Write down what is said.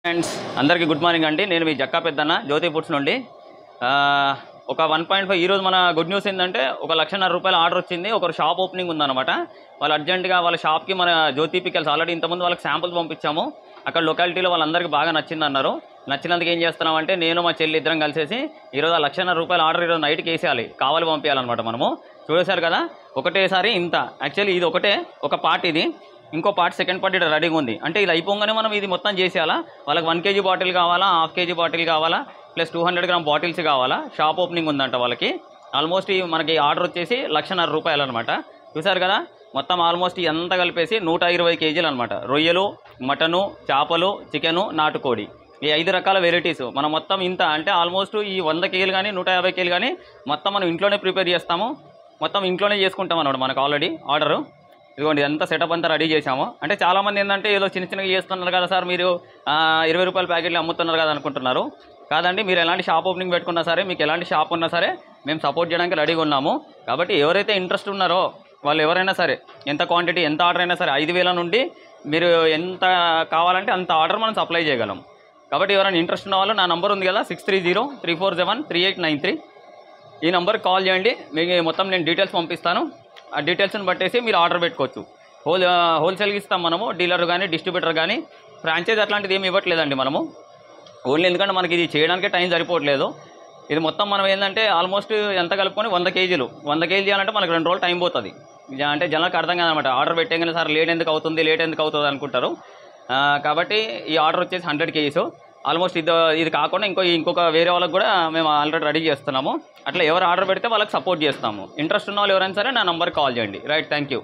Friends అందరికీ good morning అండి. నేను మీ జక్కా పెద్దన్న జ్యోతి ఫుడ్స్ నుండి. ఒక 1.5 ఈరోజు మన గుడ్ న్యూస్ ఏంటంటే 1,50,000 రూపాయల ఆర్డర్ వచ్చింది. ఒకరు షాప్ ఓపెనింగ్ ఉందన్నమాట. వాళ్ళు అర్జెంటుగా వాళ్ళ షాప్కి మన జ్యోతి పికల్స్ ఆల్రెడీ ఇంతకుముందు వాళ్ళకి శాంపుల్స్ పంపించాము. అక్కడ లొకాలిటీలో వాళ్ళందరికీ బాగా నచ్చింది అన్నారు. నచ్చినందుకు ఏం చేస్తున్నామంటే నేను మా చెల్లి ఇద్దరం కలిసేసి ఈరోజు 1,50,000 రూపాయల ఆర్డర్ ఈరోజు నైట్కి వేసేయాలి, కావాలి పంపించాలన్నమాట. మనము చూసేశారు కదా ఒకటేసారి ఇంత. యాక్చువల్లీ ఇది ఒకటే ఒక పార్ట్, ఇది ఇంకో పార్ట్ సెకండ్ పార్ట్ ఇక్కడ రెడీగా ఉంది. అంటే ఇది అయిపోగానే మనం ఇది మొత్తం చేసేయాలా. వాళ్ళకి 1 kg బాటిల్ కావాలా, హాఫ్ kg బాటిల్ కావాలా, ప్లస్ 200 గ్రామ్ బాటిల్స్ కావాలా. షాప్ ఓపెనింగ్ ఉందంట వాళ్ళకి. ఆల్మోస్ట్ మనకి ఆర్డర్ వచ్చేసి 1,50,000 రూపాయలు అనమాట. చూసారు కదా మొత్తం ఆల్మోస్ట్ ఎంత కలిపేసి 120 kgలు అనమాట. రొయ్యలు, మటను, చేపలు, చికెను, నాటుకోడి, ఈ 5 రకాల వెరైటీస్ మనం మొత్తం ఇంత. అంటే ఆల్మోస్ట్ ఈ 100 kgలు కానీ 150 kgలు కానీ మొత్తం మనం ఇంట్లోనే ప్రిపేర్ చేస్తాము, మొత్తం ఇంట్లోనే చేసుకుంటాం అన్నమాట. మనకు ఆల్రెడీ ఆర్డరు ఇదిగోండి, ఎంత సెటప్ అంతా రెడీ చేసాము. అంటే చాలామంది ఏంటంటే ఏదో చిన్న చిన్నగా చేస్తున్నారు కదా సార్, మీరు 20 రూపాయల ప్యాకెట్లు అమ్ముతున్నారు కదా అనుకుంటున్నారు. కాదండి, మీరు ఎలాంటి షాప్ ఓపెనింగ్ పెట్టుకున్నా సరే, మీకు ఎలాంటి షాప్ ఉన్నా సరే మేము సపోర్ట్ చేయడానికి రెడీగా ఉన్నాము. కాబట్టి ఎవరైతే ఇంట్రెస్ట్ ఉన్నారో వాళ్ళు ఎవరైనా సరే, ఎంత క్వాంటిటీ ఎంత ఆర్డర్ అయినా సరే 5,000 నుండి మీరు ఎంత కావాలంటే అంత ఆర్డర్ మనం సప్లై చేయగలం. కాబట్టి ఎవరైనా ఇంట్రెస్ట్ ఉన్న వాళ్ళు నా నంబర్ ఉంది కదా 6303473893, ఈ నెంబర్కి కాల్ చేయండి. మీకు మొత్తం నేను డీటెయిల్స్ పంపిస్తాను. ఆ డీటెయిల్స్ని బట్టేసి మీరు ఆర్డర్ పెట్టుకోవచ్చు. హోల్సేల్కి ఇస్తాం మనము. డీలర్ కానీ డిస్ట్రిబ్యూటర్ కానీ ఫ్రాంచైజ్ అట్లాంటిది ఏమి ఇవ్వట్లేదండి మనము. ఓన్లీ ఎందుకంటే మనకి ఇది చేయడానికే టైం సరిపోవట్లేదు. ఇది మొత్తం మనం ఏంటంటే ఆల్మోస్ట్ ఎంత కలుపుకొని 100 kgలు చేయాలంటే మనకు 2 రోజులు టైం పోతుంది. అంటే జనాలకు అర్థం కాదనమాట. ఆర్డర్ పెట్టేగానే సార్ లేట్ ఎందుకు అవుతుంది అనుకుంటారు. కాబట్టి ఈ ఆర్డర్ వచ్చేసి 100 kgs. ఆల్మోస్ట్ ఇది కాకుండా ఇంకొక వేరే వాళ్ళకి కూడా మేము ఆల్రెడీ రెడీ చేస్తున్నాము. అట్లా ఎవరు ఆర్డర్ పెడితే వాళ్ళకి సపోర్ట్ చేస్తాము. ఇంట్రెస్ట్ ఉన్న వాళ్ళు ఎవరైనా సరే నా నెంబర్కి కాల్ చేయండి. Right, thank you.